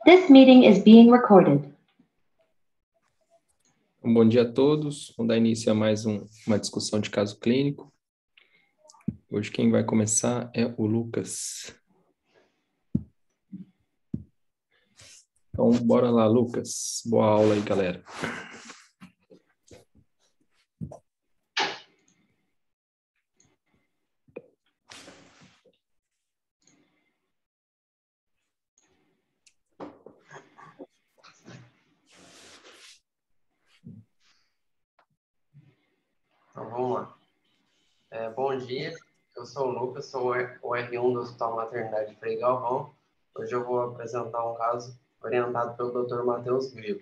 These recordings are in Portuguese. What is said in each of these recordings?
This meeting is being recorded. Bom dia a todos. Vamos dar início a mais uma discussão de caso clínico. Hoje quem vai começar é o Lucas. Então, bora lá, Lucas. Boa aula aí, galera. Então, vamos lá. Bom dia, eu sou o Lucas, sou o R1 do Hospital Maternidade Frei Galvão. Hoje eu vou apresentar um caso orientado pelo Dr. Matheus Grilo.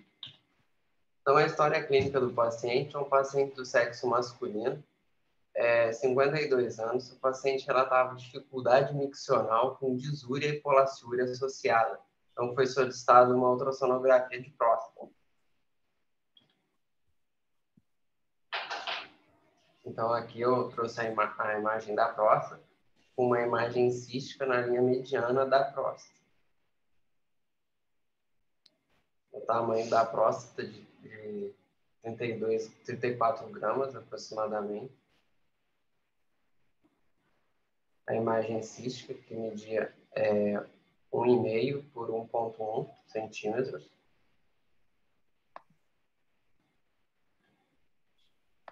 Então, a história clínica do paciente é um paciente do sexo masculino, 52 anos. O paciente relatava dificuldade miccional com disúria e polaciúria associada. Então, foi solicitada uma ultrassonografia de próstata. Então, aqui eu trouxe a imagem da próstata, com uma imagem cística na linha mediana da próstata. O tamanho da próstata de 34 gramas aproximadamente. A imagem cística, que media 1,5 por 1,1 centímetros.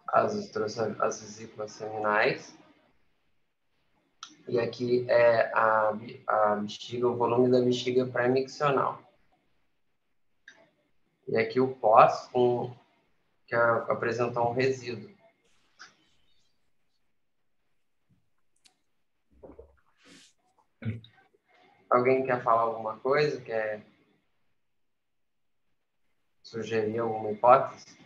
As vesículas seminais. E aqui é a bexiga, o volume da bexiga pré-miccional. E aqui o pós, que apresentou um resíduo. Alguém quer falar alguma coisa? Quer sugerir alguma hipótese?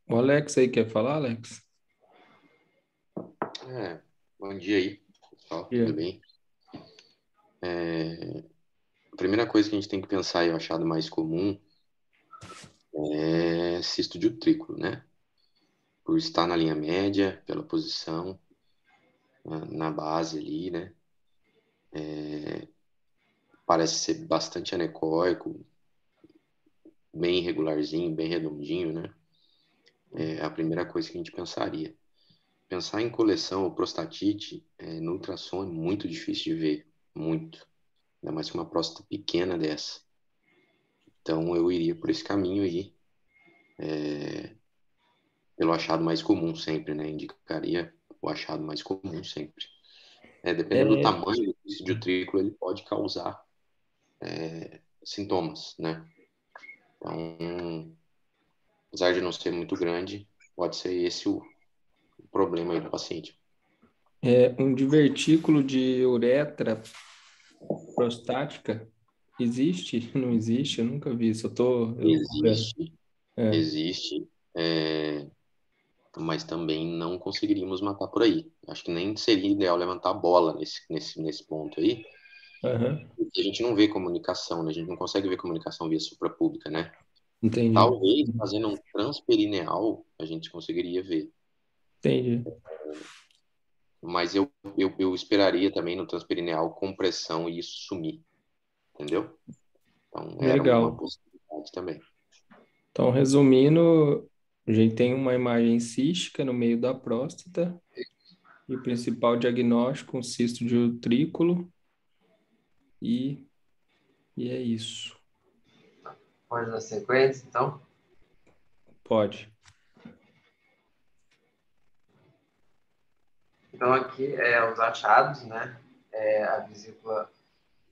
O Alex aí quer falar, Alex? Bom dia aí, pessoal, tudo bem? A primeira coisa que a gente tem que pensar, e o achado mais comum, é cisto de utrículo, né? Por estar na linha média, pela posição, na base ali, né? Parece ser bastante anecoico, bem irregularzinho, bem redondinho, né? É a primeira coisa que a gente pensaria. Pensar em coleção ou prostatite no ultrassom é muito difícil de ver, muito. Ainda mais que uma próstata pequena dessa. Então eu iria por esse caminho aí, pelo achado mais comum sempre, né? Indicaria o achado mais comum sempre. Dependendo do tamanho do cisto de utrículo, ele pode causar sintomas, né? Então, apesar de não ser muito grande, pode ser esse o problema aí do paciente. Um divertículo de uretra prostática existe? Não existe? Eu nunca vi isso. Existe, mas também não conseguiríamos matar por aí. Acho que nem seria ideal levantar a bola nesse ponto aí, porque a gente não vê comunicação, né? A gente não consegue ver comunicação via suprapúbica, né? Entendi. Talvez fazendo um transperineal a gente conseguiria ver. Entendi. Mas eu esperaria também no transperineal compressão e isso sumir, entendeu? Então era uma possibilidade também. Então, resumindo, a gente tem uma imagem cística no meio da próstata e o principal diagnóstico, um cisto de utrículo e é isso. Pode dar sequência, então? Pode. Então, aqui os achados, né? A vesícula,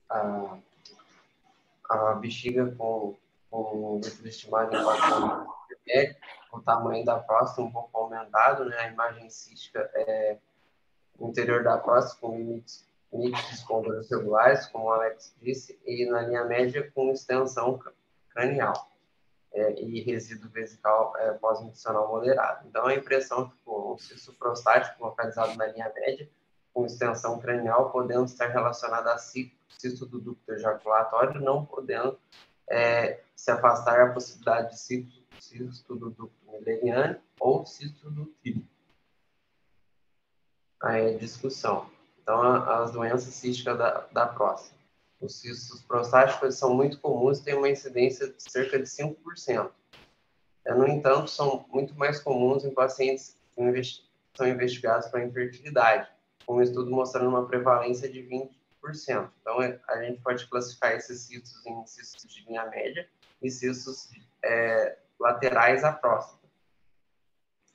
a bexiga com o líquido estimado em 4 ml, o tamanho da próstata um pouco aumentado, né? A imagem cística no interior da próstata com limites côndoros regulares, como o Alex disse, e na linha média com extensão cranial. E resíduo vesical pós-miccional moderado. Então, a impressão ficou um cisto prostático localizado na linha média, com extensão cranial, podendo estar relacionado a cisto do ducto ejaculatório, não podendo se afastar a possibilidade de cisto do ducto mileniano ou cisto do trígono. Aí, discussão. Então, as doenças císticas da próstata. Os cistos prostáticos são muito comuns e têm uma incidência de cerca de 5%. No entanto, são muito mais comuns em pacientes que são investigados para infertilidade, com um estudo mostrando uma prevalência de 20%. Então, a gente pode classificar esses cistos em cistos de linha média e cistos laterais à próstata.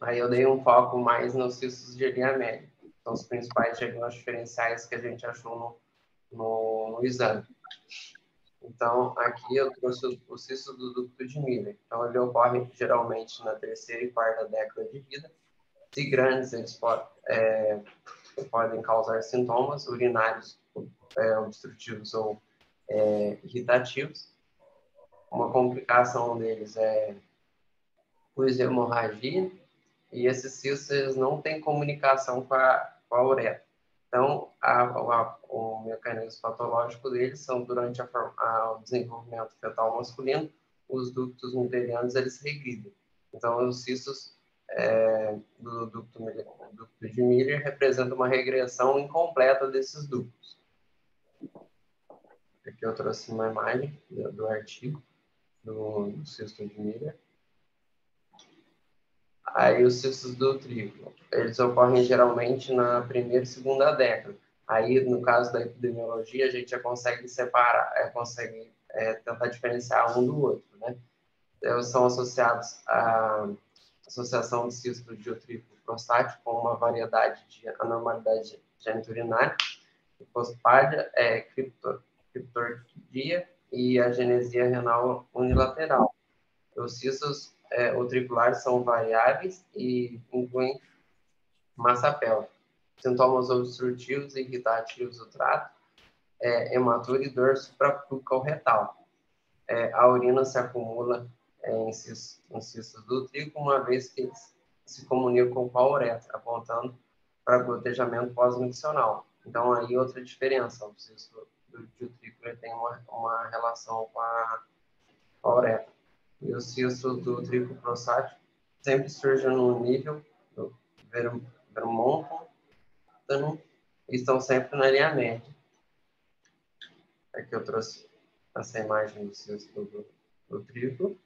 Aí eu dei um foco mais nos cistos de linha média. São os principais diagnósticos diferenciais que a gente achou no exame. Então, aqui eu trouxe o cisto do ducto de Miller. Então, ele ocorre geralmente na terceira e quarta década de vida. Se grandes, eles podem causar sintomas urinários obstrutivos ou irritativos. Uma complicação deles é hemorragia, e esses cistos eles não têm comunicação com a uretra. Então, o mecanismo patológico deles são durante o desenvolvimento fetal masculino, os ductos miderianos eles regridem. Então, os cistos do ducto de Miller representam uma regressão incompleta desses ductos. Aqui eu trouxe uma imagem do artigo do cisto de Miller. Aí os cistos do triplo, eles ocorrem geralmente na primeira e segunda década. Aí, no caso da epidemiologia, a gente já consegue separar, tentar diferenciar um do outro, né? Eles são associados à associação de cisto de triplo prostático com uma variedade de anormalidade geniturinária, hipospádia, criptorquidia e agenesia renal unilateral. Os cistos utriculares são variáveis e incluem massa pélvica, sintomas obstrutivos e irritativos do trato, hematura e dor suprabucal retal. A urina se acumula em cistos do útero, uma vez que eles se comunicam com a uretra, apontando para gotejamento pós-miccional. Então, aí outra diferença, o cisto do útero tem uma relação com a uretra. E o cisto do triplo prostático sempre surge no nível do vermonton e estão sempre na linha média. Aqui eu trouxe essa imagem do cisto do triplo.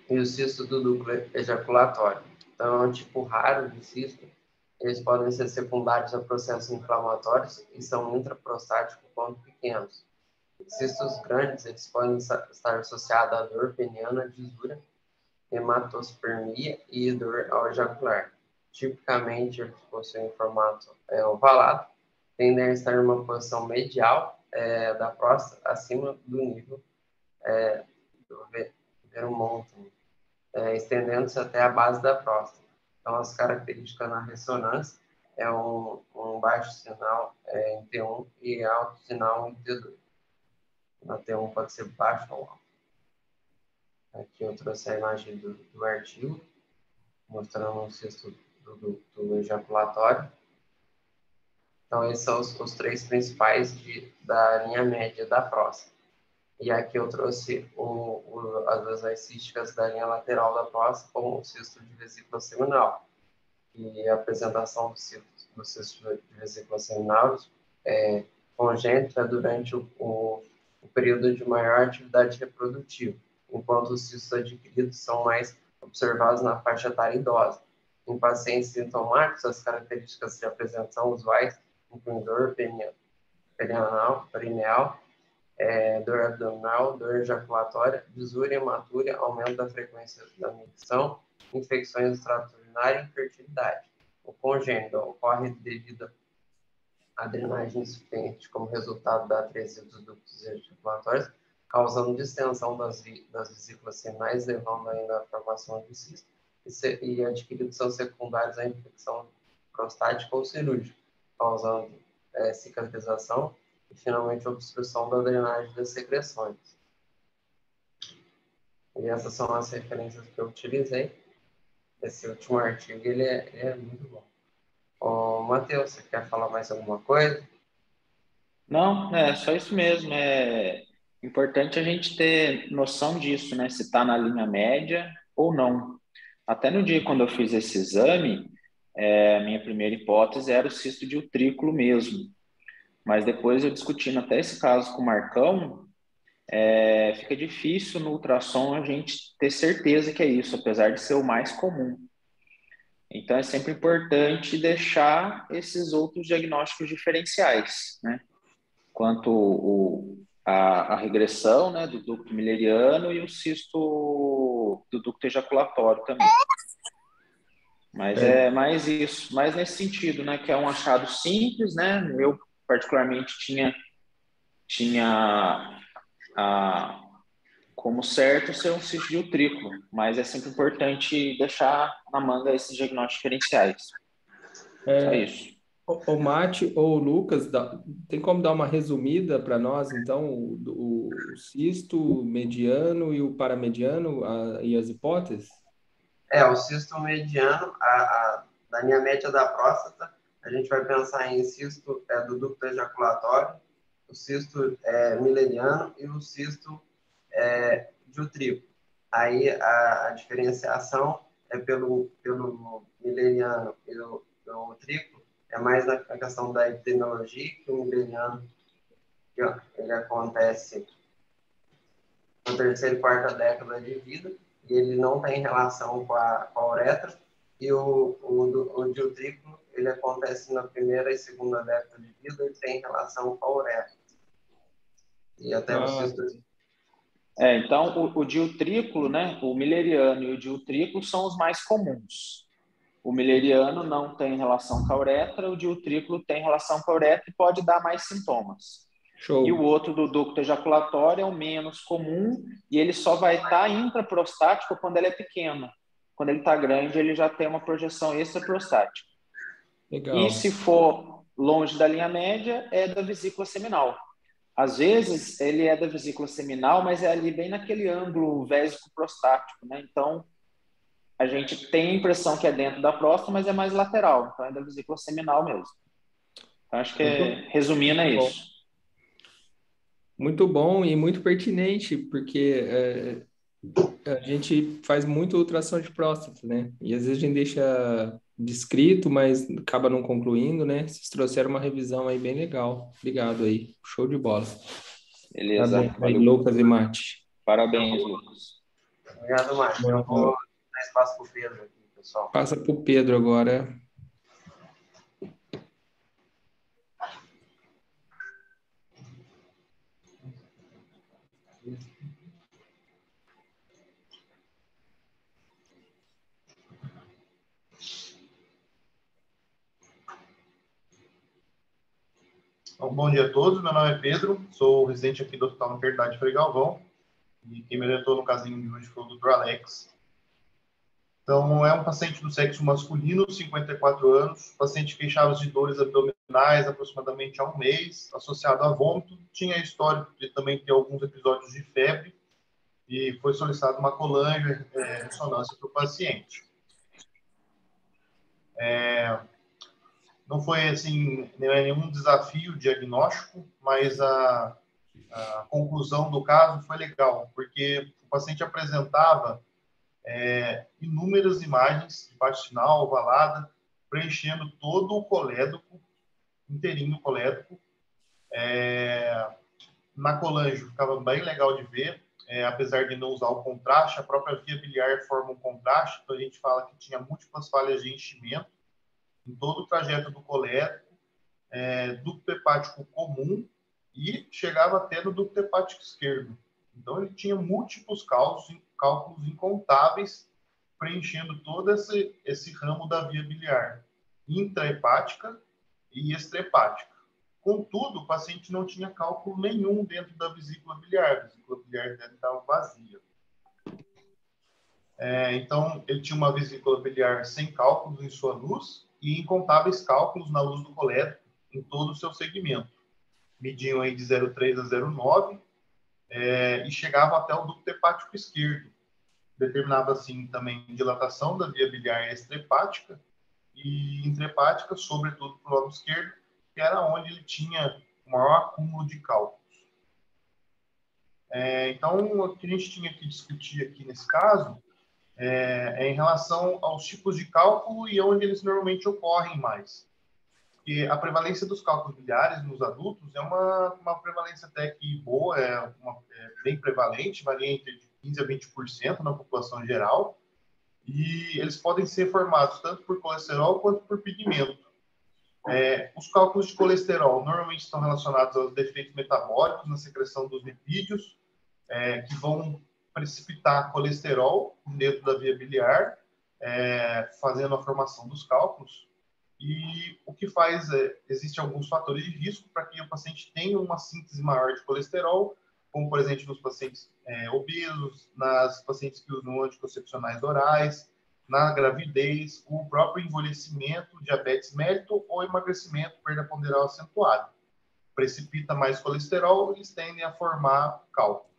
E o cisto do duplo ejaculatório. Então, é um tipo raro de cisto. Eles podem ser secundários a processos inflamatórios e são intraprostáticos quando pequenos. Cistos grandes, eles podem estar associados à dor peniana, disúria, hematospermia e dor ao ejacular. Tipicamente, eles possuem formato ovalado, tendem a estar em uma posição medial da próstata, acima do nível do vermonton, estendendo-se até a base da próstata. Então, as características na ressonância é um baixo sinal em T1 e alto sinal em T2. Na T1 pode ser baixo ou alto. Aqui eu trouxe a imagem do artigo, mostrando o cisto do ejaculatório. Então, esses são os três principais da linha média da próstata. E aqui eu trouxe as lesões císticas da linha lateral da próstata com o cisto de vesícula seminal. E a apresentação do cisto de vesícula seminal congênita durante o período de maior atividade reprodutiva, enquanto os cistos adquiridos são mais observados na faixa etária idosa. Em pacientes sintomáticos, as características de apresentação usuais incluem dor perineal, dor abdominal, dor ejaculatória, disúria, hematura, aumento da frequência da micção, infecções do trato urinário e infertilidade. O congênito ocorre devido à drenagem insuficiente como resultado da atresia dos ductos ejaculatórios, causando distensão das vesículas seminais, levando ainda à formação de cisto, e adquiridos são secundários à infecção prostática ou cirúrgica, causando cicatrização e, finalmente, obstrução da drenagem das secreções. E essas são as referências que eu utilizei. Esse último artigo, ele é muito bom. Matheus, você quer falar mais alguma coisa? Não, é só isso mesmo. É importante a gente ter noção disso, né? Se está na linha média ou não. Até no dia quando eu fiz esse exame, a minha primeira hipótese era o cisto de utrículo mesmo. Mas depois eu discutindo até esse caso com o Marcão, fica difícil no ultrassom a gente ter certeza que é isso, apesar de ser o mais comum. Então é sempre importante deixar esses outros diagnósticos diferenciais, né? Quanto a regressão, né, do ducto milleriano e o cisto do ducto ejaculatório também. Mas é mais isso, mais nesse sentido, né, que é um achado simples, né? Eu particularmente tinha como certo ser um cisto de utrículo, mas é sempre importante deixar na manga esses diagnósticos diferenciais. Só isso. O Mate ou o Lucas, tem como dar uma resumida para nós, então, o cisto mediano e o paramediano e as hipóteses? O cisto mediano, da linha média da próstata, a gente vai pensar em cisto do ducto ejaculatório, o cisto milleriano e o cisto de utrículo. Aí a diferenciação é pelo milleriano e o utrículo, é mais na questão da epidemiologia, que o milleriano ele acontece na terceira e quarta década de vida, e ele não tem relação com a uretra, e o de utrículo, ele acontece na primeira e segunda década de vida e tem relação com a uretra. E até o cisto. Então, o diutrículo, né, o milleriano e o diutrículo são os mais comuns. O milleriano não tem relação com a uretra, o diutrículo tem relação com a uretra e pode dar mais sintomas. Show. E o outro do ducto ejaculatório é o menos comum e ele só vai estar intraprostático quando ele é pequeno. Quando ele está grande, ele já tem uma projeção extraprostática. Legal. E se for longe da linha média, é da vesícula seminal. Às vezes, ele é da vesícula seminal, mas é ali bem naquele ângulo vésico-prostático, né? Então, a gente tem a impressão que é dentro da próstata, mas é mais lateral. Então, é da vesícula seminal mesmo. Então, acho que, resumindo, é isso. Muito bom e muito pertinente, porque a gente faz muito ultrassom de próstata, né? E às vezes a gente deixa descrito, mas acaba não concluindo, né? Vocês trouxeram uma revisão aí bem legal. Obrigado aí. Show de bola. Beleza. Tá bom. Aí, Lucas e Mate. Parabéns, Lucas. Obrigado, Márcio. Eu vou dar espaço para o Pedro aqui, pessoal. Passa para o Pedro agora. Bom dia a todos, meu nome é Pedro, sou residente aqui do Hospital Maternidade Frei Galvão e quem me orientou no casinho de hoje foi o Dr. Alex. Então, é um paciente do sexo masculino, 54 anos, paciente queixava de dores abdominais aproximadamente há um mês, associado a vômito, tinha histórico de também ter alguns episódios de febre e foi solicitada uma colangio ressonância para o paciente. Não foi, assim, nenhum desafio diagnóstico, mas a conclusão do caso foi legal, porque o paciente apresentava inúmeras imagens de vaginal, ovalada, preenchendo todo o colédoco, inteirinho o colédoco. Na colangio ficava bem legal de ver, apesar de não usar o contraste, a própria via biliar forma um contraste, então a gente fala que tinha múltiplas falhas de enchimento em todo o trajeto do colédoco, ducto hepático comum e chegava até no ducto hepático esquerdo. Então, ele tinha múltiplos cálculos incontáveis preenchendo todo esse ramo da via biliar, intrahepática e extrahepática. Contudo, o paciente não tinha cálculo nenhum dentro da vesícula biliar. A vesícula biliar dele estava vazia. Então, ele tinha uma vesícula biliar sem cálculos em sua luz e incontáveis cálculos na luz do colédoco em todo o seu segmento. Mediam aí de 0,3 a 0,9 e chegavam até o ducto hepático esquerdo. Determinava, assim, também dilatação da via biliar extrahepática e intrahepática, sobretudo para o lado esquerdo, que era onde ele tinha o maior acúmulo de cálculos. Então, o que a gente tinha que discutir aqui nesse caso é em relação aos tipos de cálculo e onde eles normalmente ocorrem mais. Porque a prevalência dos cálculos biliares nos adultos é uma prevalência até que boa, é bem prevalente, varia entre 15% a 20% na população geral, e eles podem ser formados tanto por colesterol quanto por pigmento. Os cálculos de colesterol normalmente estão relacionados aos defeitos metabólicos na secreção dos lipídios, que vão precipitar colesterol dentro da via biliar, fazendo a formação dos cálculos. E o que faz existem alguns fatores de risco para que o paciente tenha uma síntese maior de colesterol, como, por exemplo, nos pacientes obesos, nas pacientes que usam anticoncepcionais orais, na gravidez, o próprio envelhecimento, diabetes mellitus ou emagrecimento, perda ponderal acentuada. Precipita mais colesterol, eles tendem a formar cálculos.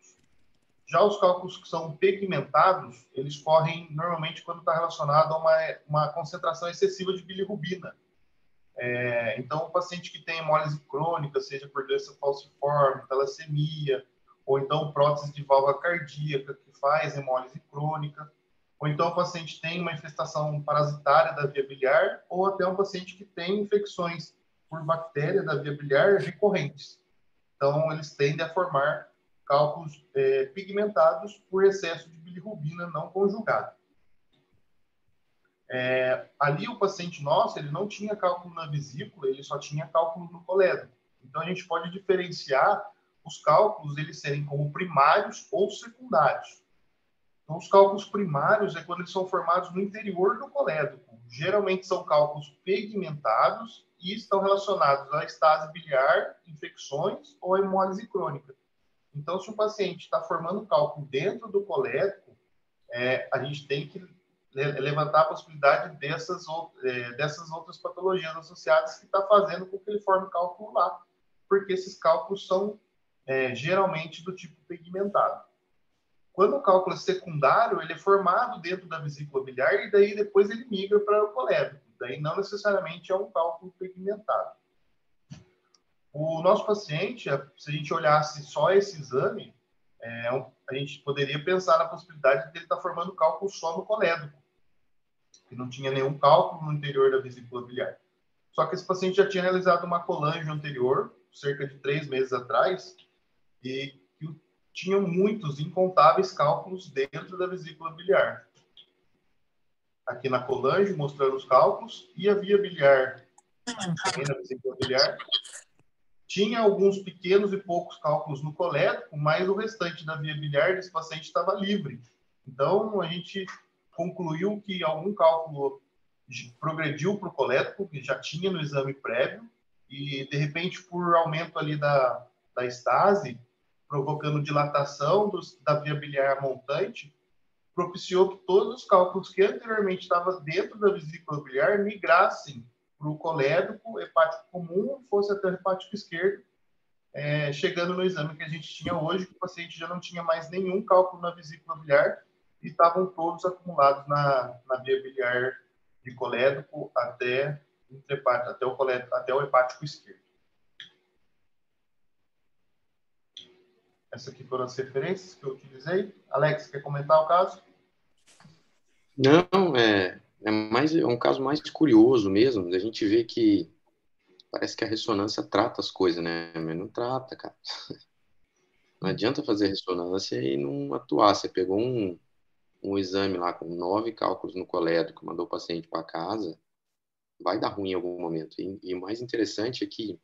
Já os cálculos que são pigmentados, eles correm normalmente quando está relacionado a uma concentração excessiva de bilirrubina. Então, o paciente que tem hemólise crônica, seja por doença falciforme, talassemia, ou então prótese de válvula cardíaca, que faz hemólise crônica, ou então o paciente tem uma infestação parasitária da via biliar, ou até um paciente que tem infecções por bactéria da via biliar recorrentes. Então, eles tendem a formar cálculos pigmentados por excesso de bilirrubina não conjugada. Ali o paciente nosso, ele não tinha cálculo na vesícula, ele só tinha cálculo no colédoco. Então, a gente pode diferenciar os cálculos, eles serem como primários ou secundários. Então, os cálculos primários é quando eles são formados no interior do colédoco. Geralmente são cálculos pigmentados e estão relacionados à estase biliar, infecções ou hemólise crônica. Então, se o paciente está formando cálculo dentro do colédoco, a gente tem que levantar a possibilidade dessas outras patologias associadas que está fazendo com que ele forme cálculo lá, porque esses cálculos são geralmente do tipo pigmentado. Quando o cálculo é secundário, ele é formado dentro da vesícula biliar e daí depois ele migra para o colédoco. Daí não necessariamente é um cálculo pigmentado. O nosso paciente, se a gente olhasse só esse exame, a gente poderia pensar na possibilidade de ele estar formando cálculo só no colédoco, que não tinha nenhum cálculo no interior da vesícula biliar. Só que esse paciente já tinha realizado uma colangio anterior, cerca de 3 meses atrás, e tinham muitos, incontáveis cálculos dentro da vesícula biliar. Aqui na colangio, mostrando os cálculos, e a via biliar, também na vesícula biliar, tinha alguns pequenos e poucos cálculos no colédoco, mas o restante da via biliar desse paciente estava livre. Então, a gente concluiu que algum cálculo progrediu para o colédoco, que já tinha no exame prévio, e, de repente, por aumento ali da estase, provocando dilatação da via biliar montante, propiciou que todos os cálculos que anteriormente estavam dentro da vesícula biliar migrassem para o colédoco, hepático comum, fosse até o hepático esquerdo, chegando no exame que a gente tinha hoje, que o paciente já não tinha mais nenhum cálculo na vesícula biliar e estavam todos acumulados na via biliar de colédoco até o hepático esquerdo. Essas aqui foram as referências que eu utilizei. Alex, quer comentar o caso? Não, é um caso mais curioso mesmo. A gente vê que parece que a ressonância trata as coisas, né? Mas não trata, cara. Não adianta fazer ressonância e não atuar. Você pegou um exame lá com 9 cálculos no colédoco, mandou o paciente para casa, vai dar ruim em algum momento. E o mais interessante é que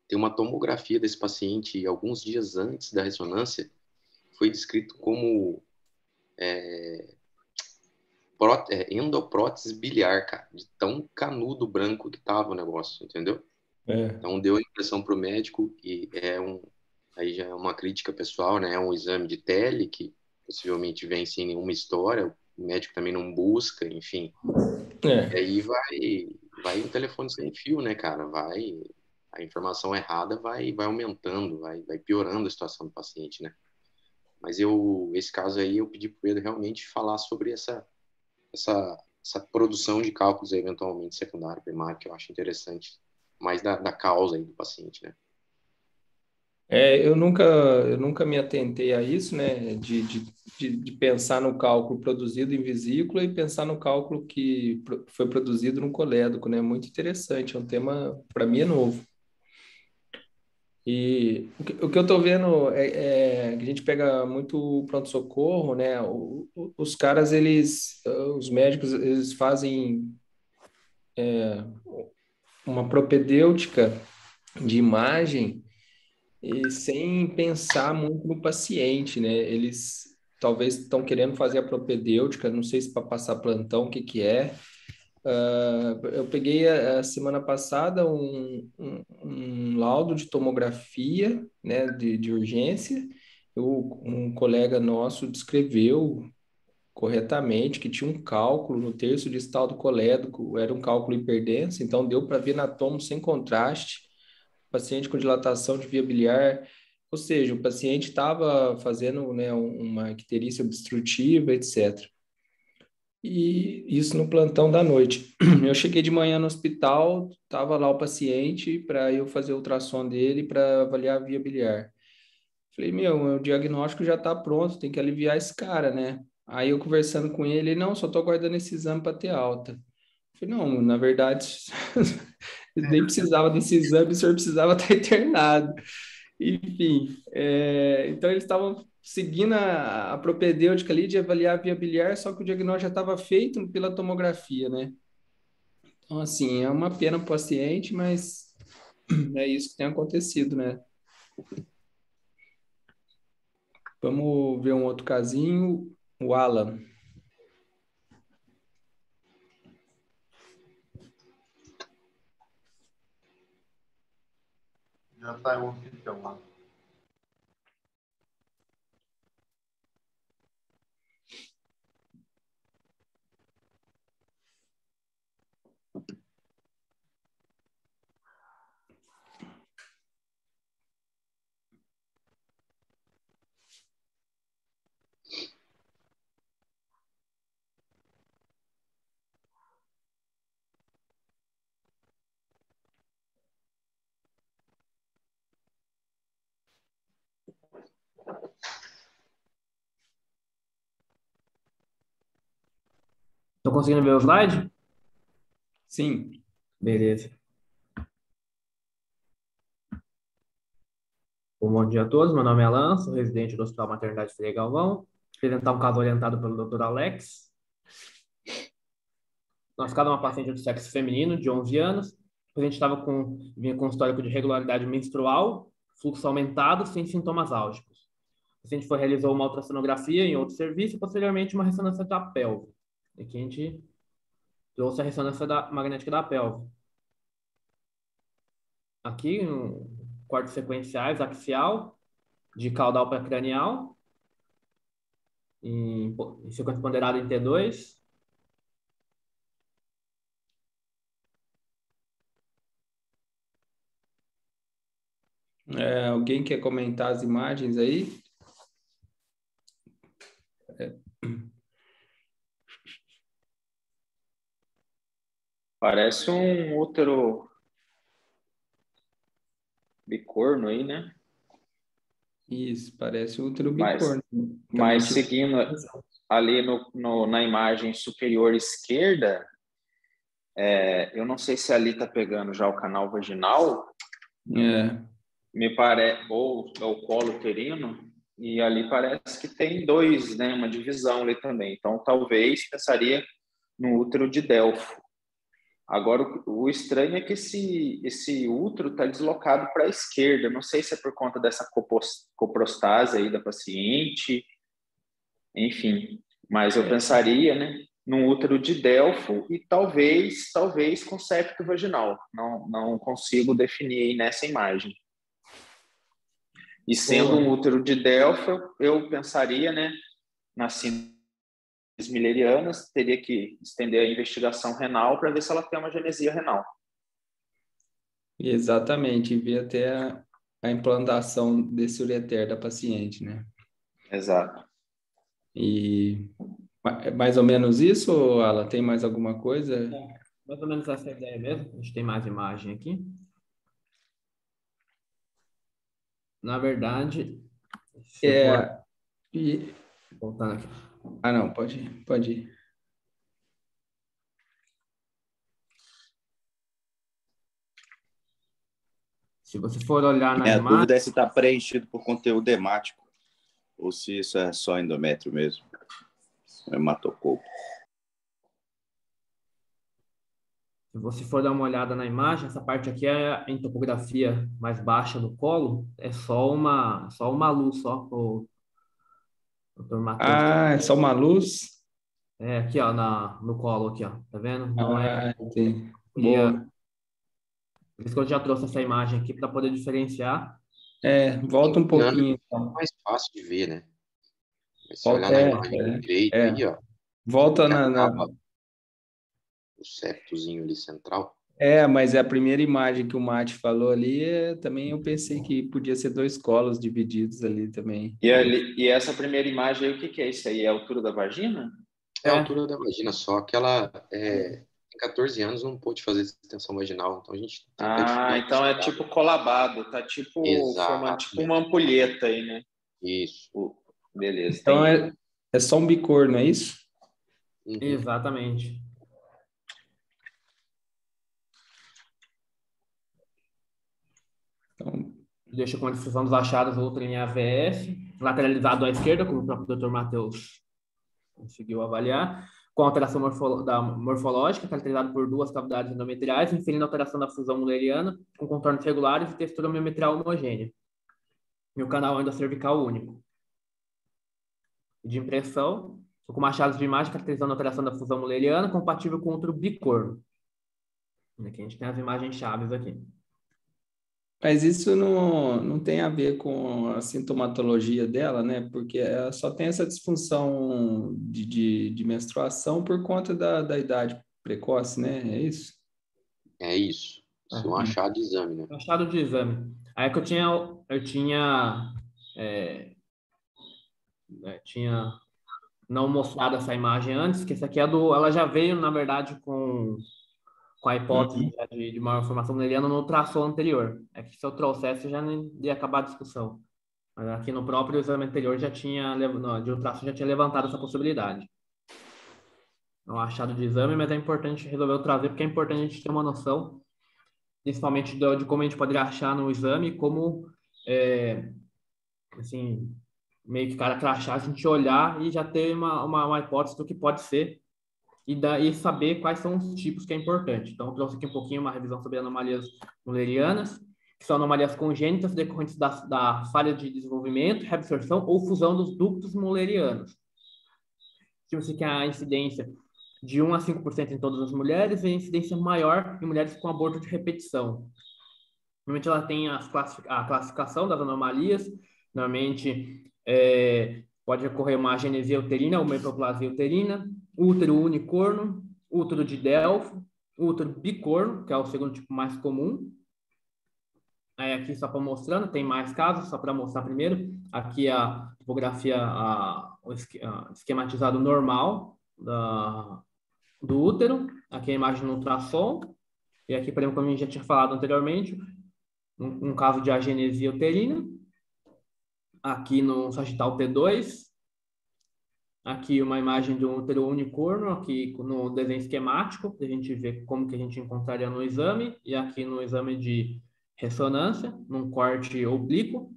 tem uma tomografia desse paciente alguns dias antes da ressonância, foi descrito como endoprótese biliar, cara, de tão canudo branco que tava o negócio, entendeu? Então deu a impressão pro médico e aí já é uma crítica pessoal, né? É um exame de tele que possivelmente vem sem nenhuma história, o médico também não busca, enfim. E aí vai um telefone sem fio, né, cara? A informação errada vai aumentando, vai piorando a situação do paciente, né? Mas esse caso aí, eu pedi para ele realmente falar sobre essa produção de cálculos eventualmente secundário, primário, que eu acho interessante, mais da causa aí do paciente, né? Eu nunca me atentei a isso, né? De pensar no cálculo produzido em vesícula e pensar no cálculo que foi produzido no colédoco, né? Muito interessante, é um tema, para mim, é novo. E o que eu estou vendo é que a gente pega muito o pronto-socorro, né? Os caras, os médicos, eles fazem uma propedêutica de imagem e sem pensar muito no paciente, né? Eles talvez estão querendo fazer a propedêutica, não sei se para passar plantão, o que que é. Eu peguei a semana passada um laudo de tomografia, né, de urgência. Um colega nosso descreveu corretamente que tinha um cálculo no terço distal do colédoco, era um cálculo hiperdenso, então deu para ver na tomo sem contraste, paciente com dilatação de via biliar, ou seja, o paciente estava fazendo, né, uma icterícia obstrutiva, etc. E isso no plantão da noite. Eu cheguei de manhã no hospital, estava lá o paciente para eu fazer o ultrassom dele para avaliar a via biliar. Falei, meu, o diagnóstico já está pronto, tem que aliviar esse cara, né? Aí eu conversando com ele, não, só estou aguardando esse exame para ter alta. Falei, não, na verdade, nem precisava desse exame, o senhor precisava estar internado. Enfim, então eles estavam seguindo a propedêutica ali de avaliar a via biliar, só que o diagnóstico já estava feito pela tomografia, né? Então, assim, é uma pena para o paciente, mas é isso que tem acontecido, né? Vamos ver um outro casinho, o Alan. Já está o anfitrião lá. Tô conseguindo ver o slide? Sim, Beleza. Bom dia a todos, meu nome é Alan, sou residente do Hospital Maternidade Freire Galvão. Vou apresentar um caso orientado pelo Dr. Alex. Nós cada uma paciente de sexo feminino, de 11 anos. A gente vinha com histórico de irregularidade menstrual, fluxo aumentado, sem sintomas álgicos. O paciente realizou uma ultrassonografia em outro serviço e, posteriormente, uma ressonância da pelve. Aqui a gente trouxe a ressonância magnética da pelve. Aqui, cortes sequenciais, axial, de caudal para cranial, em sequência ponderada em T2. alguém quer comentar as imagens aí? Parece um útero bicorno aí, né? Isso, parece um útero Mas, bicorno. mas Também seguindo ali na imagem superior esquerda, eu não sei se ali está pegando já o canal vaginal, me parece, ou o colo uterino, e ali parece que tem dois, né? Uma divisão ali também. Então, talvez pensaria no útero de Delfo. Agora, o estranho é que esse útero está deslocado para a esquerda. Não sei se é por conta dessa coprostase aí da paciente, enfim. Mas eu pensaria, né, num útero de Delfo e talvez com septo vaginal. Não consigo definir aí nessa imagem. E sendo um útero de Delfo, eu pensaria, né, na síndrome Millerianas, teria que estender a investigação renal para ver se ela tem uma genesia renal. Exatamente, e ver até a implantação desse ureter da paciente, né? Exato. E mais ou menos isso, ou ela tem mais alguma coisa? Mais ou menos essa ideia mesmo. A gente tem mais imagem aqui. Na verdade, se eu for E... voltar aqui. Ah, não, pode ir. Se você for olhar na Minha imagem, dúvida é se está preenchido por conteúdo hemático ou se isso é só endométrio mesmo, hematococo. se você for dar uma olhada na imagem, essa parte aqui é em topografia mais baixa do colo, é só uma luz só pro Dr. Matheus. Ah, é só uma luz? É aqui, ó, no colo aqui, ó, tá vendo? Não é. Entendi. Boa. Por isso que eu já trouxe essa imagem aqui para poder diferenciar. Volta um pouquinho. É mais fácil de ver, né? Mas se Volta, olhar na imagem direita aí, ó. Volta O septozinho ali central. Mas a primeira imagem que o Mate falou ali, também eu pensei que podia ser 2 colos divididos ali também. E essa primeira imagem aí, o que é isso aí? É a altura da vagina? É a altura da vagina, só que ela tem 14 anos, não pôde fazer extensão vaginal, então a gente tenta então é tipo colabado, tá tipo formando tipo uma ampulheta aí, né? Isso. Beleza. Então é só um bicorno, é isso? Uhum. Exatamente. Então, deixa com a descrição dos achados, outra em AVF, lateralizado à esquerda, como o próprio Dr. Matheus conseguiu avaliar, com alteração morfológica, caracterizado por 2 cavidades endometriais, inferindo a alteração da fusão mulleriana, com contornos regulares e textura miometrial homogênea. E o canal endocervical único. De impressão, com achados de imagem caracterizando a alteração da fusão mulleriana, compatível com outro bicorno. Aqui a gente tem as imagens chaves aqui. Mas isso não tem a ver com a sintomatologia dela, né? Porque ela só tem essa disfunção de menstruação por conta da idade precoce, né? É isso? É isso. Isso é um achado de exame, né? Achado de exame. Aí que eu tinha não mostrado essa imagem antes, que essa aqui ela já veio, na verdade, com a hipótese de maior formação mulleriana no ultrassom anterior. É que se eu trouxesse, já não ia acabar a discussão. Mas aqui no próprio exame anterior de ultrassom já tinha levantado essa possibilidade. É um achado de exame, mas é importante resolver trazer, porque é importante a gente ter uma noção, principalmente de como a gente poderia achar no exame, como, assim, meio que cara crachá, a gente olhar e já ter uma hipótese do que pode ser e saber quais são os tipos que é importante. Então, eu trouxe aqui um pouquinho uma revisão sobre anomalias mullerianas, que são anomalias congênitas decorrentes da falha de desenvolvimento, reabsorção ou fusão dos ductos mullerianos. Tipo, que a incidência de 1 a 5% em todas as mulheres e a incidência maior em mulheres com aborto de repetição. Normalmente ela tem a classificação das anomalias, normalmente pode ocorrer uma agenesia uterina ou uma hipoplasia uterina, útero unicorno, útero de Delfo, útero bicorno, que é o segundo tipo mais comum. Aí aqui só para mostrando, tem mais casos, só para mostrar primeiro. Aqui a topografia, o esquematizado normal do útero. Aqui a imagem no ultrassom. E aqui, por exemplo, como a gente já tinha falado anteriormente, um caso de agenesia uterina. Aqui no sagital T2. Aqui uma imagem de um útero unicorno, aqui no desenho esquemático, para a gente ver como que a gente encontraria no exame. E aqui no exame de ressonância, num corte oblíquo.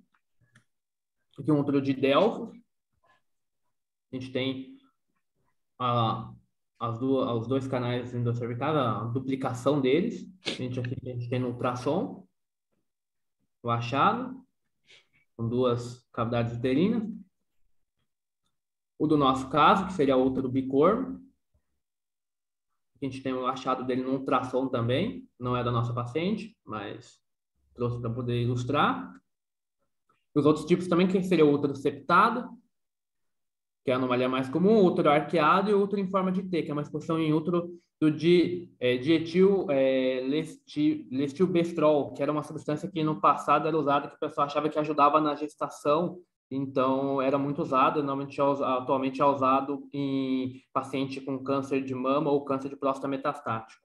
Aqui um útero de Delfo. A gente tem os 2 canais endocervicais, a duplicação deles. A gente tem no ultrassom, o achado, com 2 cavidades uterinas. O do nosso caso, que seria o útero bicorno. A gente tem o achado dele no ultrassom também, não é da nossa paciente, mas trouxe para poder ilustrar. Os outros tipos também, que seria o útero septado, que é a anomalia mais comum, o útero arqueado e o útero em forma de T, que é uma exposição em útero dietil lestilbestrol, que era uma substância que no passado era usada, que o pessoal achava que ajudava na gestação, então era muito usado, atualmente é usado em paciente com câncer de mama ou câncer de próstata metastático.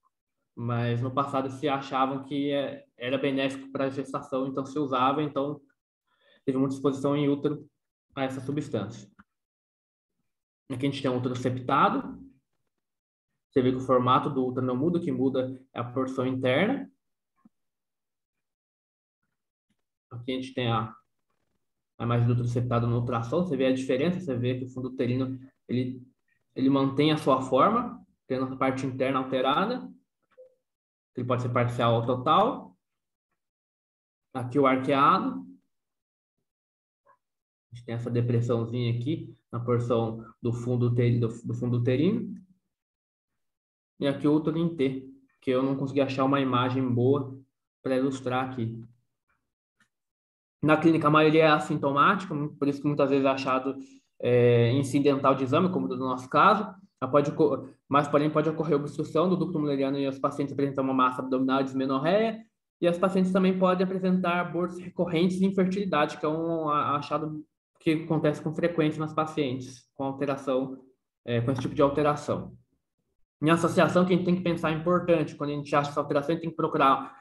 Mas no passado se achavam que era benéfico para a gestação, então se usava, então teve muita exposição em útero a essa substância. Aqui a gente tem um útero septado. Você vê que o formato do útero não muda, o que muda é a porção interna. Aqui a gente tem a imagem do útero septado no ultrassom. Você vê a diferença, você vê que o fundo uterino ele mantém a sua forma, tendo a parte interna alterada. Ele pode ser parcial ou total. Aqui o arqueado. A gente tem essa depressãozinha aqui na porção do fundo uterino. E aqui o útero em T, que eu não consegui achar uma imagem boa para ilustrar aqui. Na clínica, a maioria é assintomática, por isso que muitas vezes é achado incidental de exame, como no nosso caso. Mas, porém, pode ocorrer obstrução do ducto mulleriano e os pacientes apresentam uma massa abdominal e dismenorreia. E as pacientes também podem apresentar abortos recorrentes e infertilidade, que é um achado que acontece com frequência nas pacientes com alteração, com esse tipo de alteração. Em associação, que a gente tem que pensar é importante, quando a gente acha essa alteração, a gente tem que procurar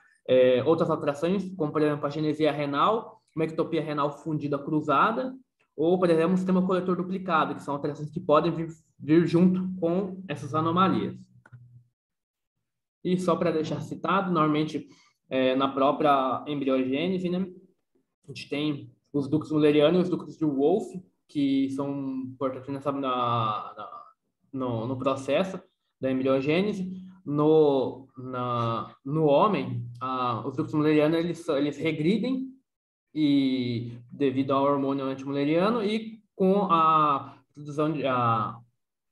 outras alterações, como, por exemplo, a genesia renal, uma ectopia renal fundida cruzada, ou, por exemplo, um sistema coletor duplicado, que são alterações que podem vir junto com essas anomalias. E só para deixar citado, normalmente, na própria embriogênese, né, a gente tem os ductos mullerianos e os ductos de Wolff, que são importantes no processo da embriogênese. No homem, os ductos mullerianos eles regridem e devido ao hormônio antimulleriano e com a produção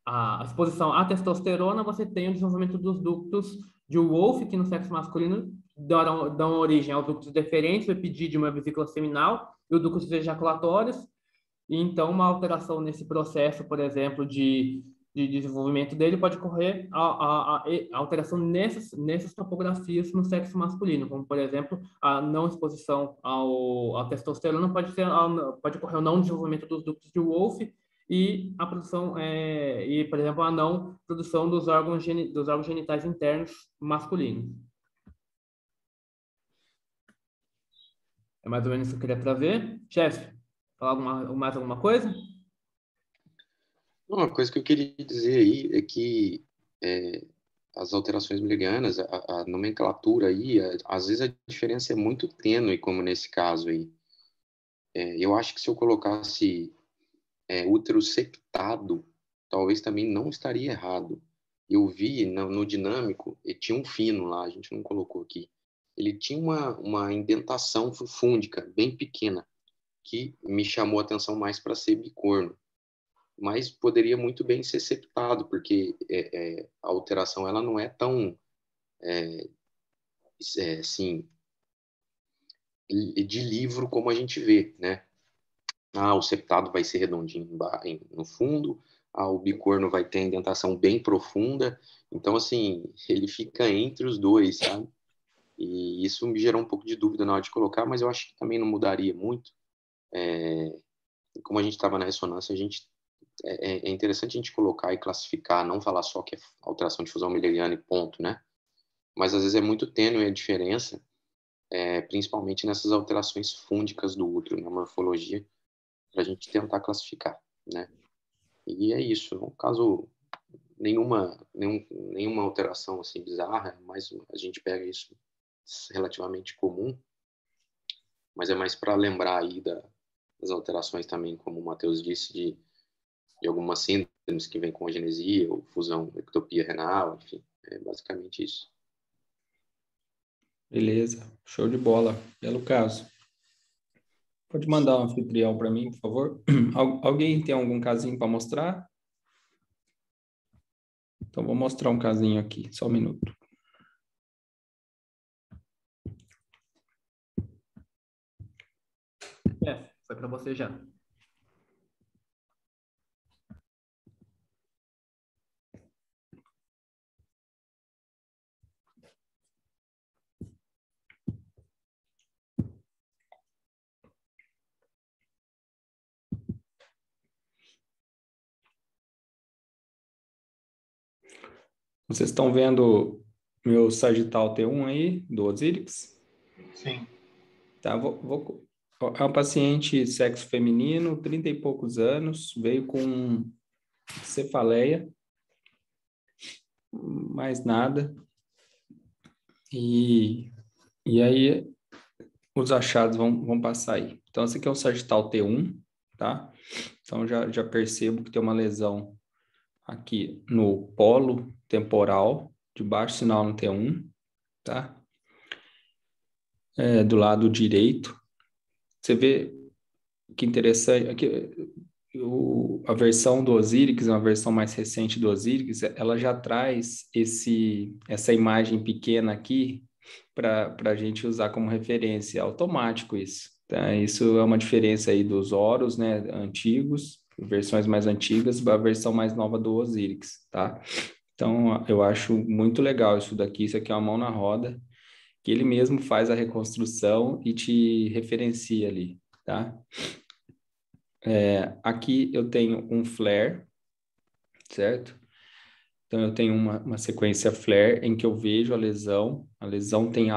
a exposição à testosterona, você tem o desenvolvimento dos ductos de Wolff, que no sexo masculino dão origem aos ductos deferentes, o epidídimo e a vesícula seminal, e os ductos ejaculatórios. E então, uma alteração nesse processo, por exemplo, de desenvolvimento dele, pode ocorrer a alteração nessas topografias no sexo masculino, como, por exemplo, a não exposição à testosterona, pode ocorrer o não desenvolvimento dos ductos de Wolff e a produção, por exemplo, a não produção dos órgãos genitais internos masculinos. É mais ou menos isso que eu queria trazer. Chefe, falar mais alguma coisa? Uma coisa que eu queria dizer aí é que as alterações mullerianas, a nomenclatura aí, às vezes a diferença é muito tênue, como nesse caso aí. Eu acho que se eu colocasse útero septado, talvez também não estaria errado. Eu vi no dinâmico, e tinha um fino lá, a gente não colocou aqui. Ele tinha uma indentação fúndica bem pequena, que me chamou a atenção mais para ser bicorno. Mas poderia muito bem ser septado, porque a alteração ela não é tão assim de livro como a gente vê, né? O septado vai ser redondinho no fundo, o bicorno vai ter a indentação bem profunda, então assim ele fica entre os dois, sabe? E isso me gerou um pouco de dúvida na hora de colocar, mas eu acho que também não mudaria muito. Como a gente estava na ressonância, é interessante a gente colocar e classificar, não falar só que é alteração de fusão mulleriana e ponto, né? Mas às vezes é muito tênue a diferença, principalmente nessas alterações fúndicas do útero, na morfologia, para a gente tentar classificar, né? E é isso. No caso, nenhuma alteração assim bizarra, mas a gente pega isso relativamente comum, mas é mais para lembrar aí das alterações também, como o Matheus disse, de algumas síndromes que vêm com a genesia, ou fusão, ectopia renal, enfim, é basicamente isso. Beleza, show de bola, belo caso. Pode mandar um anfitrião para mim, por favor? Alguém tem algum casinho para mostrar? Então, vou mostrar um casinho aqui, só um minuto. Foi para você já. Vocês estão vendo meu sagital T1 aí, do Osirix? Sim. Tá, vou É um paciente sexo feminino, 30 e poucos anos, veio com cefaleia, mais nada. E aí os achados vão passar aí. Então, esse aqui é o sagital T1, tá? Então, já percebo que tem uma lesão aqui no polo temporal, de baixo sinal no T1, tá? Do lado direito. Você vê que interessante, aqui, a versão do Osíris, uma versão mais recente do Osíris, ela já traz essa imagem pequena aqui para a gente usar como referência. É automático isso. Tá? Isso é uma diferença aí dos Horus, né, antigos, versões mais antigas, a versão mais nova do Osíris, tá? Então, eu acho muito legal isso daqui. Isso aqui é uma mão na roda, que ele mesmo faz a reconstrução e te referencia ali, tá? Aqui eu tenho um flare, certo? Então, eu tenho uma sequência flare em que eu vejo a lesão tem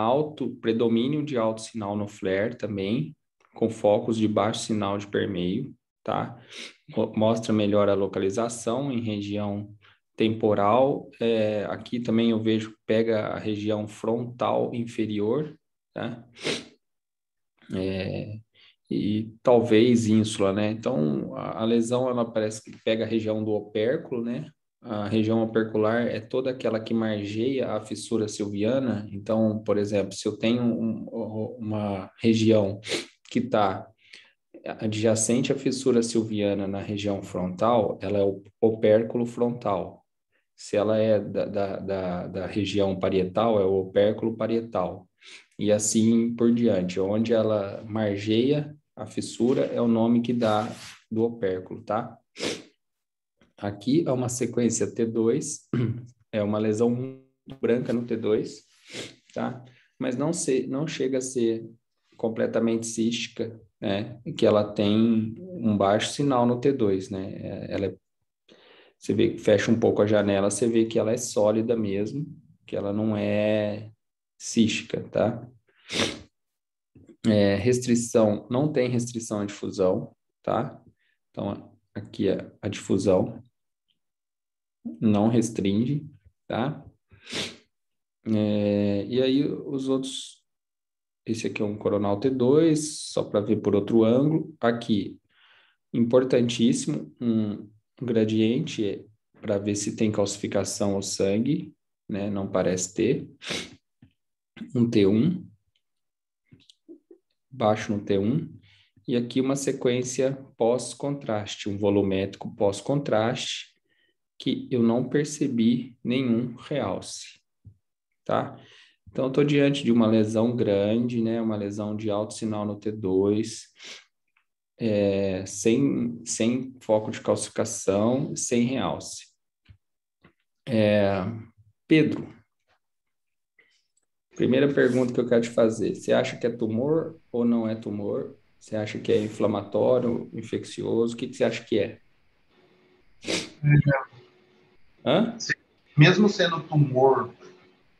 predomínio de alto sinal no flare também, com focos de baixo sinal de permeio, tá? Mostra melhor a localização em região temporal. Aqui também eu vejo, pega a região frontal inferior, tá? E talvez ínsula, né? Então, a lesão, ela parece que pega a região do opérculo, né? A região opercular é toda aquela que margeia a fissura silviana. Então, por exemplo, se eu tenho uma região que está adjacente à fissura silviana na região frontal, ela é o opérculo frontal. Se ela é da região parietal, é o opérculo parietal. E assim por diante. Onde ela margeia a fissura é o nome que dá do opérculo, tá? Aqui é uma sequência T2, é uma lesão muito branca no T2, tá? Mas não chega a ser completamente cística, né? Que ela tem um baixo sinal no T2, né? Você vê que fecha um pouco a janela, você vê que ela é sólida mesmo, que ela não é cística, tá? Restrição, não tem restrição à difusão, tá? Então, aqui é a difusão, não restringe, tá? E aí os outros, esse aqui é um coronal T2, só para ver por outro ângulo. Aqui, importantíssimo, um gradiente para ver se tem calcificação ao sangue, né? Não parece ter. Um T1, baixo no T1. E aqui uma sequência pós-contraste, um volumétrico pós-contraste, que eu não percebi nenhum realce, tá? Então, eu estou diante de uma lesão grande, né? Uma lesão de alto sinal no T2, sem foco de calcificação, sem realce. Pedro, primeira pergunta que eu quero te fazer. Você acha que é tumor ou não é tumor? Você acha que é inflamatório, infeccioso? O que você acha que é? Hã? Mesmo sendo tumor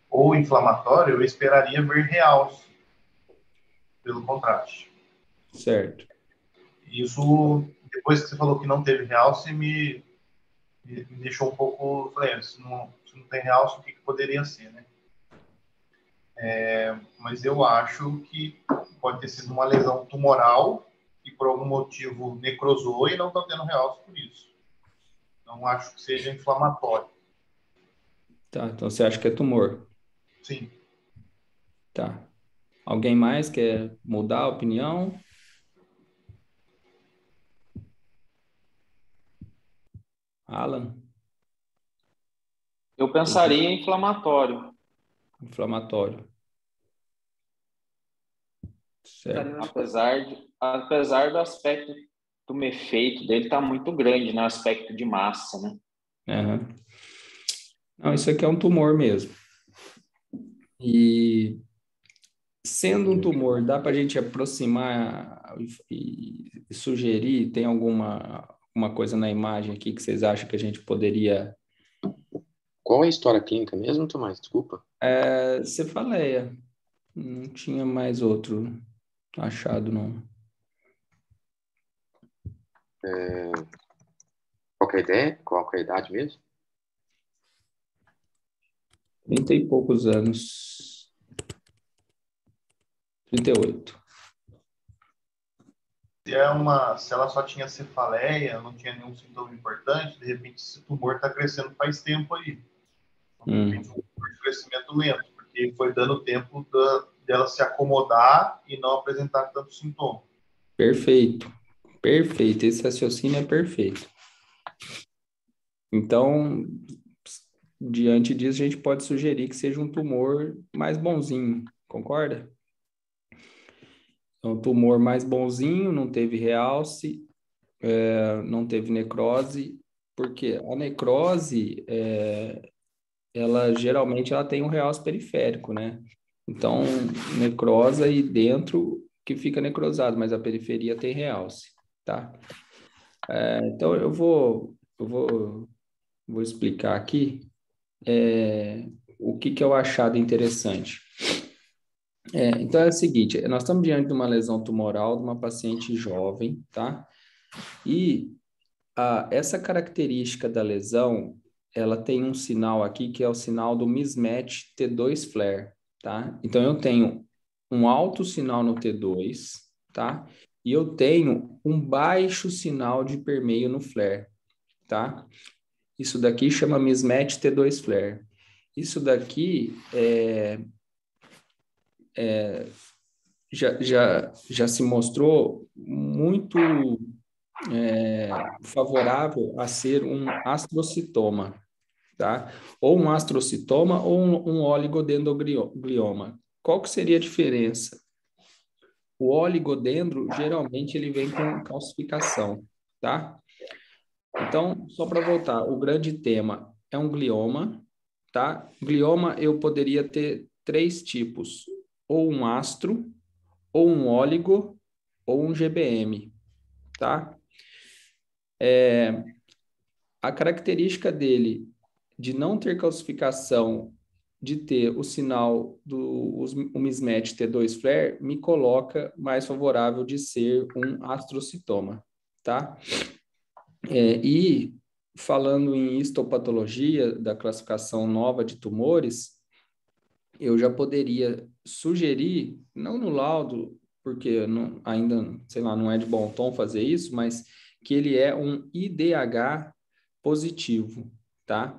ou inflamatório, eu esperaria ver realce pelo contraste. Certo. Isso, depois que você falou que não teve realce, me deixou um pouco... Falei, se não tem realce, o que poderia ser, né? Mas eu acho que pode ter sido uma lesão tumoral e por algum motivo necrosou e não está tendo realce por isso. Não acho que seja inflamatório. Tá, então você acha que é tumor? Sim. Tá. Alguém mais quer mudar a opinião? Alan? Eu pensaria em inflamatório. Inflamatório. Certo. Apesar do aspecto tumefeito dele estar muito grande, né? O aspecto de massa, né? Uhum. Não, isso aqui é um tumor mesmo. E sendo um tumor, dá para a gente aproximar e sugerir? Tem alguma coisa na imagem aqui que vocês acham que a gente poderia... Qual é a história clínica mesmo, Tomás? Desculpa. Cefaleia. Não tinha mais outro achado, não. Qual que é a ideia? Qual que é a idade mesmo? 30 e poucos anos. 38. Se ela só tinha cefaleia, não tinha nenhum sintoma importante, de repente esse tumor está crescendo faz tempo aí. De repente um tumor de crescimento lento, porque foi dando tempo dela se acomodar e não apresentar tanto sintoma. Perfeito. Perfeito. Esse raciocínio é perfeito. Então, diante disso, a gente pode sugerir que seja um tumor mais bonzinho, concorda? Um tumor mais bonzinho, não teve realce, não teve necrose, porque a necrose, ela geralmente ela tem um realce periférico, né? Então, necrosa e dentro que fica necrosado, mas a periferia tem realce, tá? Então, eu vou explicar aqui o que é o achado interessante. Então é o seguinte, nós estamos diante de uma lesão tumoral de uma paciente jovem, tá? E essa característica da lesão, ela tem um sinal aqui que é o sinal do mismatch T2 flare, tá? Então eu tenho um alto sinal no T2, tá? E eu tenho um baixo sinal de permeio no flare, tá? Isso daqui chama mismatch T2 flare. Isso daqui já se mostrou muito favorável a ser um astrocitoma, tá? Ou um astrocitoma ou um oligodendroglioma. Qual que seria a diferença? O oligodendro, geralmente, ele vem com calcificação, tá? Então, só para voltar, o grande tema é um glioma, tá? Glioma eu poderia ter 3 tipos, ou um astro, ou um óligo, ou um GBM, tá? A característica dele de não ter calcificação, de ter o sinal o mismatch T2 flare, me coloca mais favorável de ser um astrocitoma, tá? E falando em histopatologia da classificação nova de tumores, eu já poderia sugerir, não no laudo, porque ainda, sei lá, não é de bom tom fazer isso, mas que ele é um IDH positivo, tá?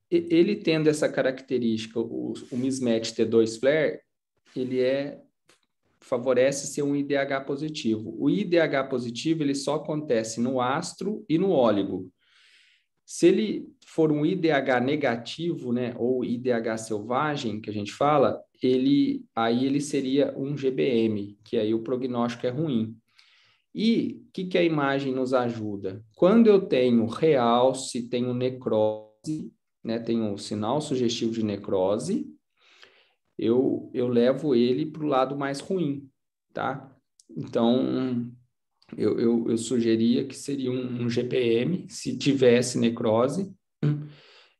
Ele tendo essa característica, o mismatch T2 flare, ele favorece ser um IDH positivo. O IDH positivo, ele só acontece no astro e no óligo. Se ele for um IDH negativo, né, ou IDH selvagem, que a gente fala, aí ele seria um GBM, que aí o prognóstico é ruim. E o que a imagem nos ajuda? Quando eu tenho realce, tenho necrose, né, tenho um sinal sugestivo de necrose, eu levo ele para o lado mais ruim, tá? Então, eu sugeria que seria um GPM, se tivesse necrose,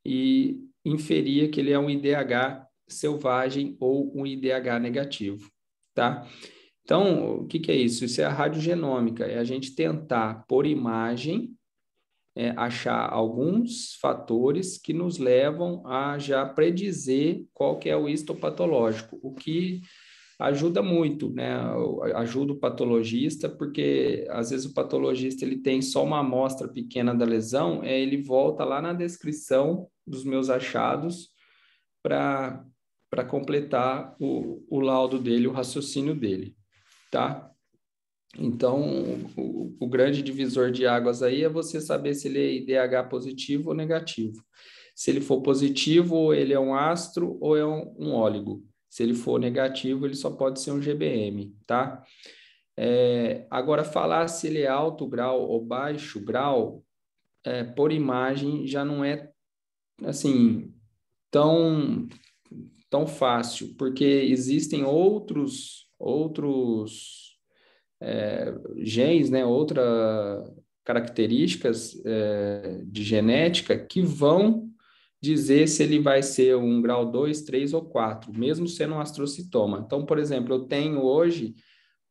e inferia que ele é um IDH selvagem ou um IDH negativo, tá? Então, o que é isso? Isso é a radiogenômica, é a gente tentar, por imagem, achar alguns fatores que nos levam a já predizer qual que é o histopatológico, o que ajuda muito, né? Ajuda o patologista, porque às vezes o patologista ele tem só uma amostra pequena da lesão, ele volta lá na descrição dos meus achados para completar o laudo dele, o raciocínio dele, tá? Então, o grande divisor de águas aí é você saber se ele é IDH positivo ou negativo. Se ele for positivo, ele é um astro ou é um óligo. Se ele for negativo, ele só pode ser um GBM, tá? Agora, falar se ele é alto grau ou baixo grau, por imagem, já não é, assim, tão fácil, porque existem outros genes, né, outras características de genética que vão dizer se ele vai ser um grau 2, 3 ou 4, mesmo sendo um astrocitoma. Então, por exemplo, eu tenho hoje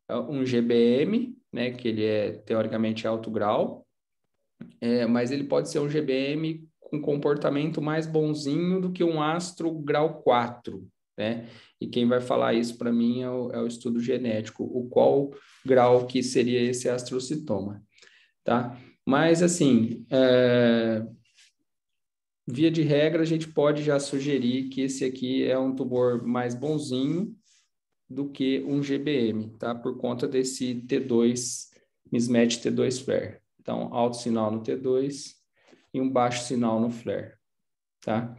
um GBM, né, que ele é teoricamente alto grau, mas ele pode ser um GBM com comportamento mais bonzinho do que um astro grau 4, né? E quem vai falar isso para mim é o estudo genético, o qual grau que seria esse astrocitoma, tá? Mas, assim, via de regra, a gente pode já sugerir que esse aqui é um tumor mais bonzinho do que um GBM, tá? Por conta desse T2, mismatch T2 flare. Então, alto sinal no T2 e um baixo sinal no flare, tá?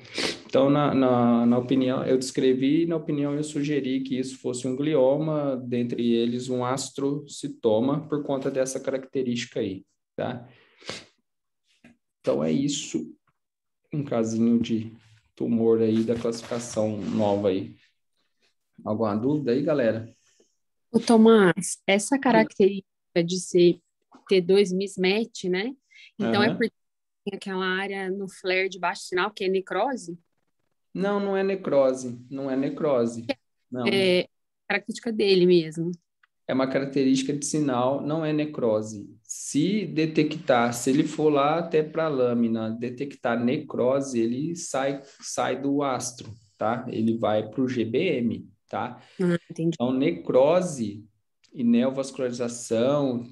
Então, na opinião, eu descrevi, na opinião, eu sugeri que isso fosse um glioma, dentre eles um astrocitoma, por conta dessa característica aí, tá? Então, é isso, um casinho de tumor aí da classificação nova aí. Alguma dúvida aí, galera? Ô, Tomás, essa característica de ser T2 mismatch, né? Então, é porque tem aquela área no flare de baixo sinal, que é necrose? Não, não é necrose, não é necrose, não. É característica dele mesmo. É uma característica de sinal, não é necrose. Se detectar, se ele for lá até para a lâmina, detectar necrose, ele sai do astro, tá? Ele vai para o GBM, tá? Entendi. Então, necrose e neovascularização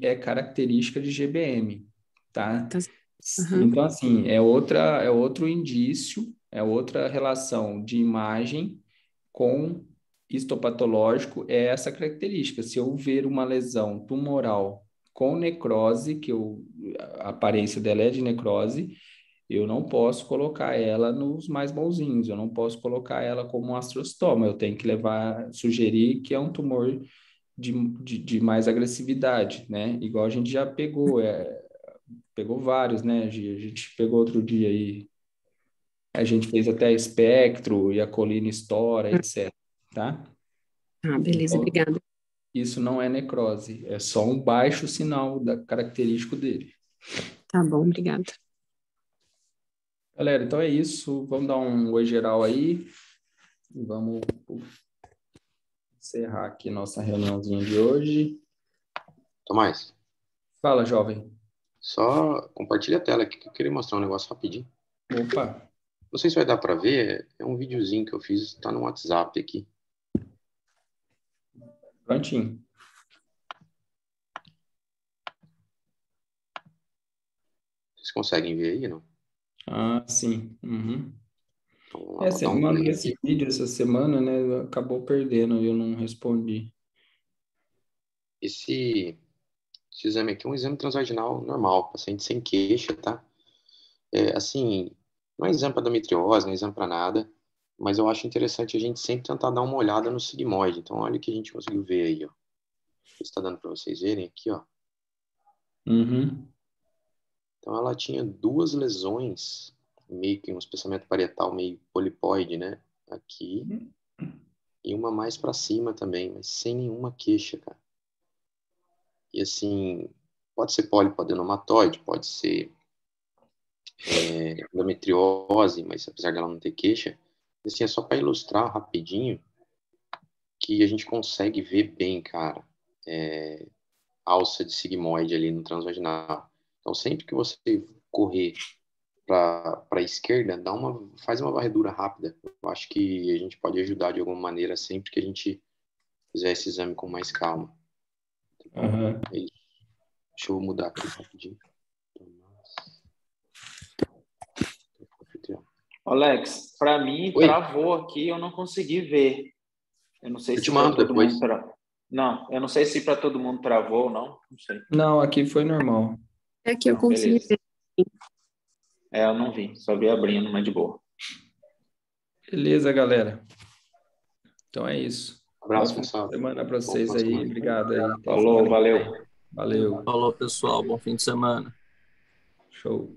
é característica de GBM, tá? Então, assim, é outro indício, é outra relação de imagem com histopatológico, é essa característica. Se eu ver uma lesão tumoral com necrose, a aparência dela é de necrose, eu não posso colocar ela nos mais bonzinhos, eu não posso colocar ela como um astrocitoma, eu tenho que sugerir que é um tumor de mais agressividade, né? Igual a gente já pegou vários, né, Gia? A gente pegou outro dia aí, a gente fez até espectro e a colina estoura, etc, tá? Beleza, Então, obrigada. isso não é necrose, é só um baixo sinal característico dele. Tá bom, obrigada. Galera, então é isso. Vamos dar um oi geral aí. E vamos encerrar aqui nossa reuniãozinha de hoje. Tomás, Fala, jovem. só compartilha a tela aqui que eu queria mostrar um negócio rapidinho. Opa. Não sei se vai dar para ver, é um videozinho que eu fiz, tá no WhatsApp aqui. Prontinho. Vocês conseguem ver aí, não? Ah, sim. Uhum. Então, Você dá um mandou play esse aqui. vídeo essa semana, né? Acabou perdendo e eu não respondi. Esse exame aqui é um exame transvaginal normal, paciente sem queixa, tá? Assim, não é exame para endometriose, não é exame para nada, mas eu acho interessante a gente sempre tentar dar uma olhada no sigmoide. Então, olha o que a gente conseguiu ver aí, ó. Está dando para vocês verem aqui, ó. Uhum. Então, ela tinha duas lesões, meio que um espessamento parietal meio polipoide, né? Aqui, e uma mais para cima também, mas sem nenhuma queixa, cara. E assim, pode ser polipoadenomatoide, pode ser endometriose, mas apesar dela não ter queixa, assim, é só para ilustrar rapidinho que a gente consegue ver bem, cara, alça de sigmoide ali no transvaginal. Então, sempre que você correr para a esquerda, faz uma varredura rápida. Eu acho que a gente pode ajudar de alguma maneira sempre que a gente fizer esse exame com mais calma. Uhum. Deixa eu mudar aqui rapidinho. Alex, para mim, Oi? travou aqui, eu não consegui ver. Eu não sei Eu se te para mando todo depois. mundo Não, eu não sei se para todo mundo travou ou não. Não sei. Não, aqui foi normal. É que eu Não, consegui beleza. ver. Eu não vi, só vi abrindo, mas de boa. Beleza, galera. Então é isso. Abraço, Bom fim de pessoal. semana para vocês Bom final de aí. semana. Obrigado aí. Até Falou, semana que valeu. vem. Valeu. Falou, pessoal. Bom fim de semana. Show.